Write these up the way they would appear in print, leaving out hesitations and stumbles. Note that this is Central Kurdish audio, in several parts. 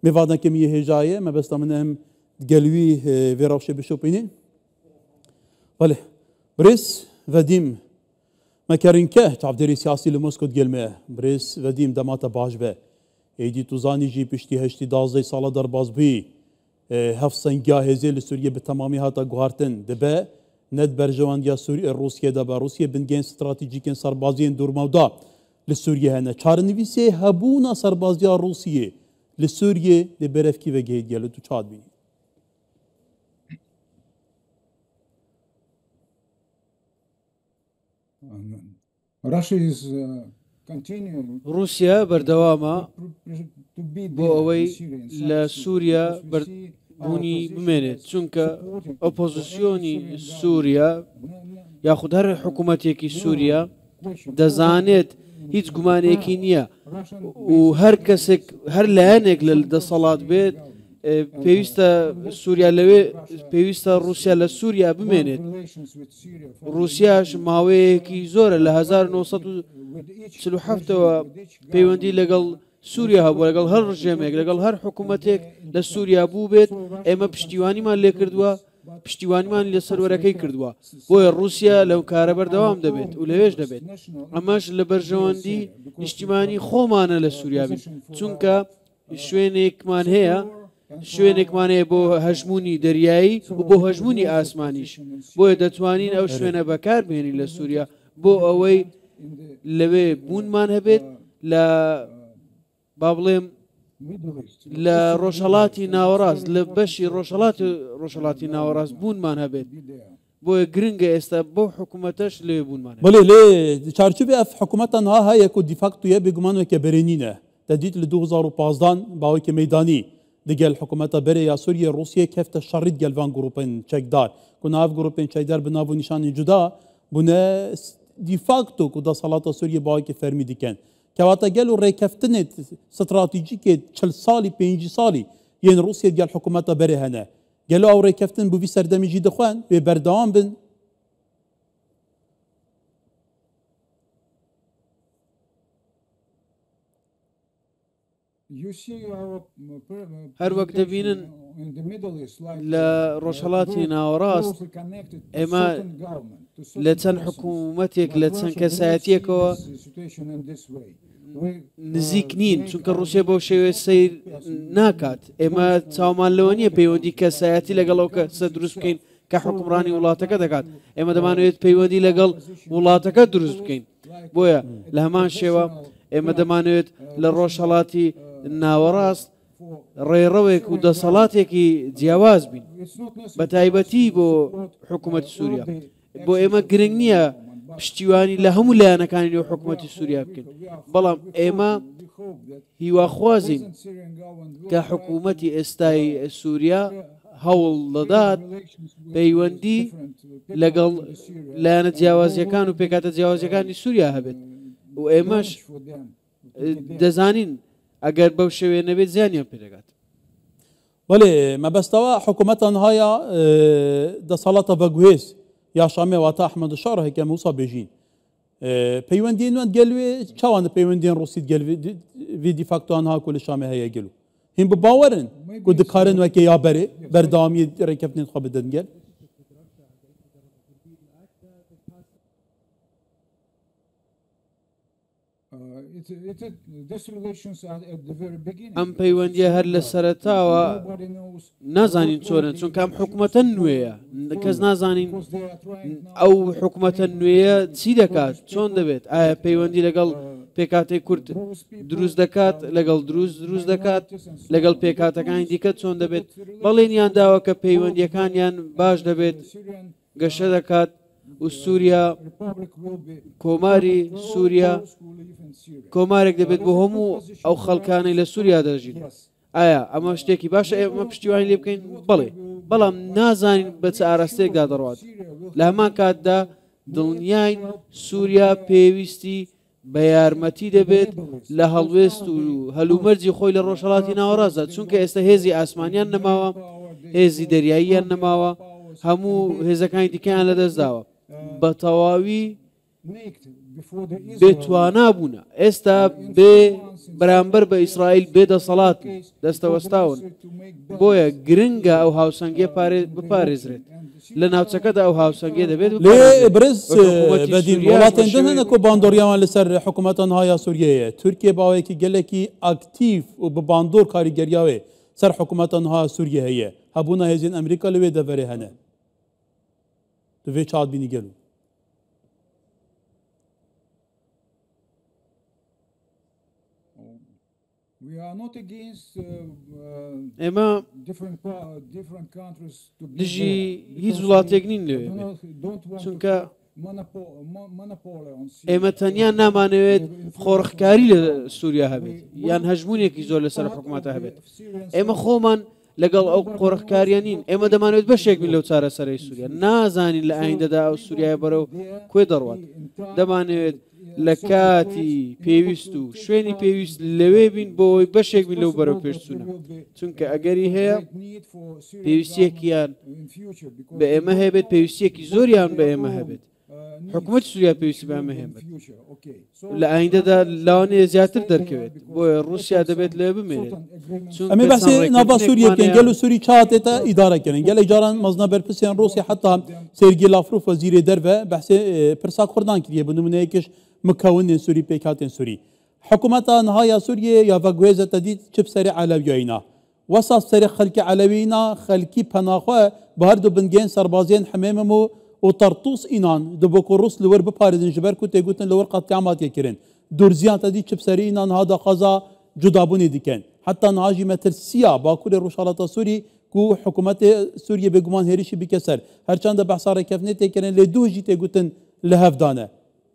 میوادن که میه هجایه ما بس من هم قلوي ويراوشي بشوبينين وله بريس وديم ما كارينكه تعبدري سياسي لموسكو تقلمه بريس وديم دماتا باش به ايدي توزاني جي بشتي هشتي دازي سالا درباز بي هف سنگاه هزي لسوريا بتمامي هاتا غارتن دبه ند برجوان يا سوريا روسيا دبا روسيا بنجين استراتيجيكين سربازين دور مودا لسوريا هنا چارنويسي هبونا سربازيا روسيا لسوريا لبرفكي وجهد يلو تو چاد بيني روسيا بردوامة بۆ ئەوەی لە سووریا بوونی بمێنێت چونکە ئۆپۆزیسیۆنی سووریا یاخود هەر حکوومەتێکی سووریا دەزانێت هیچ گومانێکی نییە و هەر کەسێک هەر لایەنێک لە دەسەڵات بێت پێویستە سووریا لەوێ پێویستە رووسیا لە سووریا بمێنێت رووسیاش ماوەیەکی زۆرە لە 1947ەوە پەیوەندی لەگەڵ سووریا هەبوو لەگەڵ هەر ڕژێمێک لەگەڵ هەر حکوومەتێک لە سووریا بوو بێت ئێمە پشتیوانیمان لێ کردووە پشتیوانیمان لە سەروەرەکەی کردووە بۆیە رووسیا لەو کارە بەردەوام دەبێت و لەوێش دەبێت ئەمەش لە بەرژەوەندی نیشتیمانی خۆمانە لە سووریا بێت چونکە شوێنێکمان هەیە شوێنێکمانەیە بۆ هەژمونی دەریایی و بۆ هەژمونی ئاسمانیش بۆیە دەتوانین ئەو شوێنە بەکار بێنی لە سووریا بۆ ئەوەی لەوێ بوونمان هەبێت لە با بڵێم لە ڕۆژهەڵاتی ناوەڕاست لە بەشی ڕۆژهەڵاتی ناوەڕاست بوونمان هەبێت بۆیە گرنگە ئێستا بۆ حکوومەتەش لێ بوونمان بەڵێ لێ چارچوبی ئەف حکوومەتەنها هەیە و دیفاکتویە بێگومانێکە بەرێنینە دەدیت لە 2015 باوەیەکی مەیدانی دقل حكومة بريا سوريا روسيا كيف تشرد جلفان جروبين تشيكدار كنا هاف جروبين تشيكدار بنابو نشان جدا بنا ديفاكتو كدا صلاة سوريا باقي فرمي ديكان كواتا قالوا ريكفتنت استراتيجيك 4 سالي 5 سالي ين روسيا ديال حكومة بري هنا قالوا او ريكفتن بو في سردمي جي دخوان ببردوام بن هەر وەک دەبینن لە ڕۆژهەڵاتی ناوەڕاست ئێمە لە چەند حکوومەتێک لە چەند کەسایەتیەکەوە نزیک نین چونکە رووسیا بۆ شێوێ سیر ناکات ئێمە چاومان لەوە نییە پەیوەندی کەسایەتی لەگەڵەوە کەسە دروست بکەین کە حکومڕانی وڵاتەکە دەکات ئێمە دەمانوێت پەیوەندی لەگەڵ وڵاتەکە دروست بکەین بۆیە لە هەمان شێوە ئێمە دەمانوێت لە ڕۆژهەڵاتی ناوەڕاست ڕێڕەوێک و دەسەڵاتێکی جیاواز بین بە تایبەتی بۆ حکوومەتی سووریا بۆ ئێمە گرنگ نییە پشتیوانی لە هەموو لایەنەکانی لەو حکوومەتی سووریا بکەین بەڵام ئێمە هیواخوازین کە حکوومەتی ئێستای سووریا هەوڵ دەدات پەیوەندی لەگەڵ لایەنە جیاوازیەکان و پێکاتە جیاوازیەکانی سووریا هەبێت و ئێمەش دەزانین ئەگەر بەو شێوێ نەبێت زیانیان پێدەگات بەڵێ مەبەستەوە حکوومەتەنهایە دەسەڵاتە بەگوێز یا شامێ واتە ئەحمەد شار هەیکە موسا بێژین پەیوەندی نوێن گەلوێ چاوانە پەیوەندیان ڕووسیت گەلوی دیفاکتوانها کو لە شامێ هەیە گەلو هین بباوەرن کو دکارن وەکە یا بەرێ بەردەوامی ڕێکەوتنین خوا بدەن گەل ئەم پەیوەندیە هەر لە سەرەتاوە نازانین چۆنە چونکە ئەم حکوومەتە نوێیە کەس نازانین ئەو حکوومەتە نوێیە چی دەکات چۆن دەبێت ئایا پەیوەندی لەگەڵ پێکاتی کورد دروست دەکات لەگەڵ دروست دەکات لەگەڵ پێکاتەکانی دیکە چۆن دەبێت بەڵێنیان داوە کە پەیوەندیەکانیان باش دەبێت گەشە دەکات و سووریا کۆماری سووریا کۆمارێک دەبێت بۆ هەموو ئەو خەڵکانەی لە سووریا دەژین ئایا ئەمە شتێکی باشە ئێمە پشتیوانی لێ بکەین بڵێ بەڵام نازانین بە چ ئاراستەیەکدا دەڕوات لە هەمان کاتدا دڵنیاین سووریا پێویستی بە یارمەتی دەبێت لە هەڵوێست و هەلومەرجی خۆی لە ڕۆژهەڵاتی ناوەڕاستدا چونکە ئێستا هێزی ئاسمانیان نەماوە هێزی دەریاییان نەماوە هەموو هێزەکانی دیکەیان لەدەستداوە بە تەواوی بێتوانە بوونە ئێستا بێ بەرامبەر بە ئیسرائیل بێدەسەڵات دەستەوەستاون بۆیە گرنگە ئەو هاوسەنگێ بپارێزرێت لە ناوچەکەدا ئەو هاوسەنگێ دەبێت لێ برز بەدیم وڵاتێن هەنەکۆ باندۆریاوان لەسەر حکوومەتە نهایە سووریەیە تورکیە باوەیەکی گەلێکی ئاکتیف و بە باندۆر کاریگەریاوێ سەر حکوومەتە نهایە سووریە هەیە هەبوونە هێزین ئەمریکا لەوێ دەبەرێ هەنە دوێ چات بینی گەلو ئێمە دژی هیچ وڵاتێک نین لێ چونکە ئێمە تەنیا نامانەوێت خۆڕخکاری لە سووریا هەبێت یان هەژمونێکی زۆر لەسەر حکوومەتە هەبێت ئێمە خۆمان لەگەڵ ئەو قۆڕخکاریە نین ئێمە دەمانوێت بەشێک بین لەو چارەسەرەی سووریا نازانین لە ئایندەدا ئەو سووریای بەرەو کوێ دەڕوات دەمانەوێت لە کاتی پێویست و شوێنی پێویست لەوێ بین بۆی بەشێک بین لەو بەرەو پێشچوونە چونکە ئەگەری هەیە پێویستیەکیان بە ئێمە هەبێت پێویستیەکی زۆریان بە ئێمە هەبێت حکوومەتی سووریا پێویستی بە ئەمە هێمێت لە ئایندەدا لاوانەیە زیاتر دەرکەوێت بۆیە رووسیا دەبێت لێ بمێنێت ئەمێ بەسی ناوا سووریەکەن گەل و سووری چاتێتە ئیدارەکەن گەلێک جاران مەزنە بەرپرسیان رووسیا حتا سێرگی لافرۆف وەزیرێ دەربە بەحسێ پرسا کوردان کردیە بنمونەیەکیش مکونên سووری پێکاتێن سووری حکوومەتە نهایە سووریە یا بەگوێزەتە دیت چ سەری عەلەویاینا وەسا سەری خەلکی عەلەوینا خەلکی پەناخوا بە هەردوو بنگێن سەربازیên حمێمم و تەرتوس ئینان دبۆکۆ ڕوس لەوەر بپارێزن ji ber ku têgotin li wer qetiyamatiye kirin dorziyan te dî çipserî înan ha da xeza cudabûnê dikin heta niha jî metirsiya Bakurê Rojhilatê Sûrî ku hikûmetê Sûriye bêguman hêrişî bike ser her çend de behsa rekefnê tê kirin lê du jî têgotin li hev dane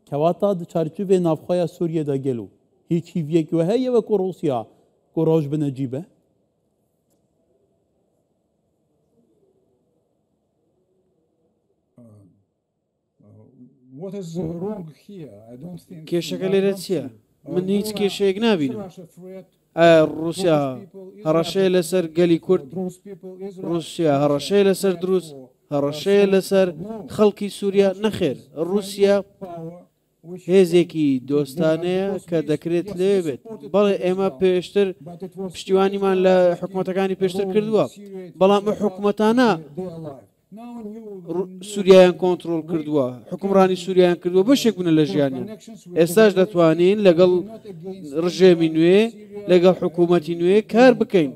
kewata di çarçûvê navxweya Sûriye de gelo hîç hîviyek we heye wekû Rûsya ku roj bine cîbe کێشەکە لێرە چییە؟ من هیچ کێشەیەک نابینم رووسیا هەڕەشەیە لەسەر گەلی کورد رووسیا هەڕەشەیە لەسەر دروست هەڕەشەیە لەسەر خەڵکی سووریا نەخێر رووسیا هێزێکی دۆستانەیە کە دەکرێت لێ بێت بەڵێ ئێمە پێشتر پشتیوانیمان لە حکوومەتەکانی پێشتر کردووە بەڵام حکوومەتانە سووریایان کۆنتترۆل کردووە حکومڕانی سووریان کردووە بەشێک بوون لە ژیانیان ئێستاش دەتوانین لەگەڵ ڕژێمی نوێ لەگەڵ حکوومەتی نوێ کار بکەین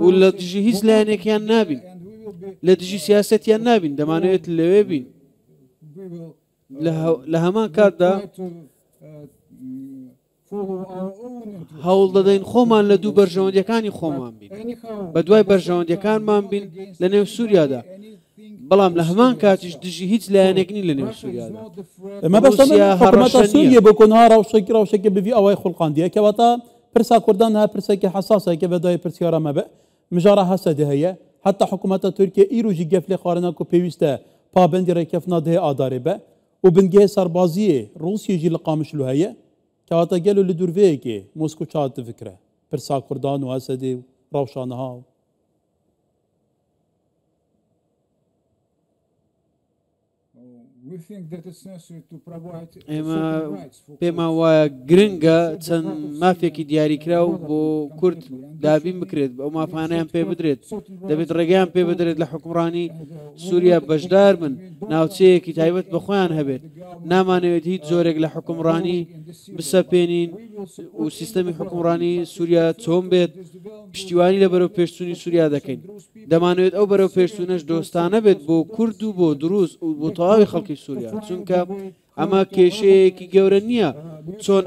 و لە دژی هیچ لایەنێکیان نابین لە دژی سیاسەتیان نابین دەمانوێت لەوێ بین لە هەمان کاتدا هەوڵ دەدەین خۆمان لە دوو بەرژەوەندیەکانی خۆمان بین بە دوای بەرژەوەندیەکانمان بین لە نێو سووریادا بەڵام لە هەمان کاتیش دژی هیچ لایەنێکنی لە نێو سووریادا ئەمە بەسەمەحکومەتە سووریە بۆ کۆنها ڕەوشێکی بڤی ئەوەی خوڵقاندیە کەواتە پرسا کوردان ها پرسێکی حساسێکە بەدای پرسیارە مەبێ مژارە هەسەدە هەیە حتا حکوومەتە تورکیە ئیروژی گەفلێ خواردنە و پێویستە پابندی ڕێکەفنا دەهەیە ئادارێ بە و بنگێ سەربازیە رووسیەژی لە قامشلو هەیە کەواتە گەل و لە دوورڤەیەکێ مۆسکۆ چات دفکرە پرسا کوردان و هەسەدێ و ڕەوشانەها ئێمە پێمان وایە گرنگە چەند مافێکی دیاریکرا و بۆ کورد دابین بکرێت ئەو مافانیان پێ بدرێت دەبێت ڕێگەیان پێ بدرێت لە حکومڕانی سووریا بەشدار بن ناوچەیەکی تایبەت بە خۆیان هەبێت نامانەوێت هیچ زۆرێک لە حکومڕانی بسەپێنین و سیستەمی حکومڕانی سووریا چۆن بێت پشتیوانی لە بەرەو پێشچوونی سووریا دەکەین دەمانوێت ئەو بەرەو پێشچوونەش دۆستانە بێت بۆ کورد و بۆ دروست و بۆ تەواوی خەڵکی سووریا چونکە ئەمە کێشەیەکی گەورە نییە چۆن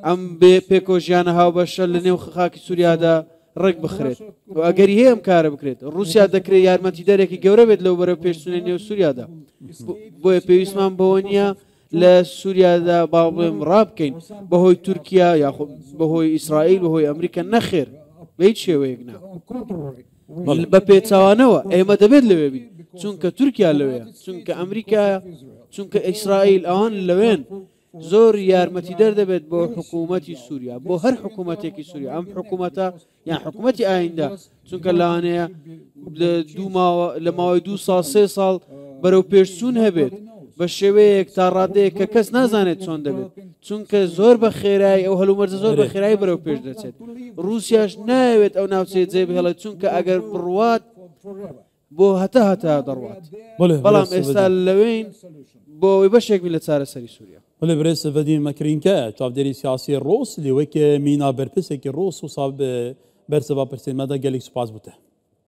ئەم بێ پێکۆژیانە هاوبەشە لە نێو خاکی سووریادا ڕێک بخرێت و ئەگەری هەیە ئەم کارە بکرێت رووسیا دەکرێت یارمەتی دەرێکی گەورە بێت لەو بەرەو پێشچوونی نێو سووریادا بۆیە پێویستمان بەوە نییە لە سووریادا باڵێم ڕابکەین بەهۆی تورکیا یا بەهۆی ئیسرائیل بەهۆی ئەمریکا نەخێر بە هیچ شێوەیەک نا بە پێچاوانەوە ئێمە دەبێت لەوێ بین چونکە تورکیا لەوەیە چونکە ئەمریکا چونکە ئیسرائیل ئەوان لەوێن زۆر یارمەتی دەردەبێت بۆ حکوومەتی سووریا بۆ هەر حکوومەتێکی سووریا ئەم حکوومەتە یان حکوومەتی ئایندا چونکە لەوانەیە لە ماوەی 2 ساڵ 3 ساڵ بەرەو پێشچوون هەبێت بە شێوەیەک تا ڕادەیە کە کەس نازانێت چۆن دەبێت چونکە زۆر بە خێرایی ئەو هەلومەرزە زۆر بە خێرایی بەرەو پێش دەچێت رووسیاش ناوێت ئەو ناوچەیە جێبهێڵێت چونکە ئەگەر بڕوات بۆ هەتا دەڕوات بەڵام ئێستا لەوەین بۆ ئەوەی بەشێکی لە چارەسەری سووریا ولی برس ودیم مکرینکە چاودێری سیاسی ڕۆس لێوەکە مینا بەرپرسێکی ڕۆس و ساب بەرسەبا پرسێمەدا گەلێک سوپاس بووتە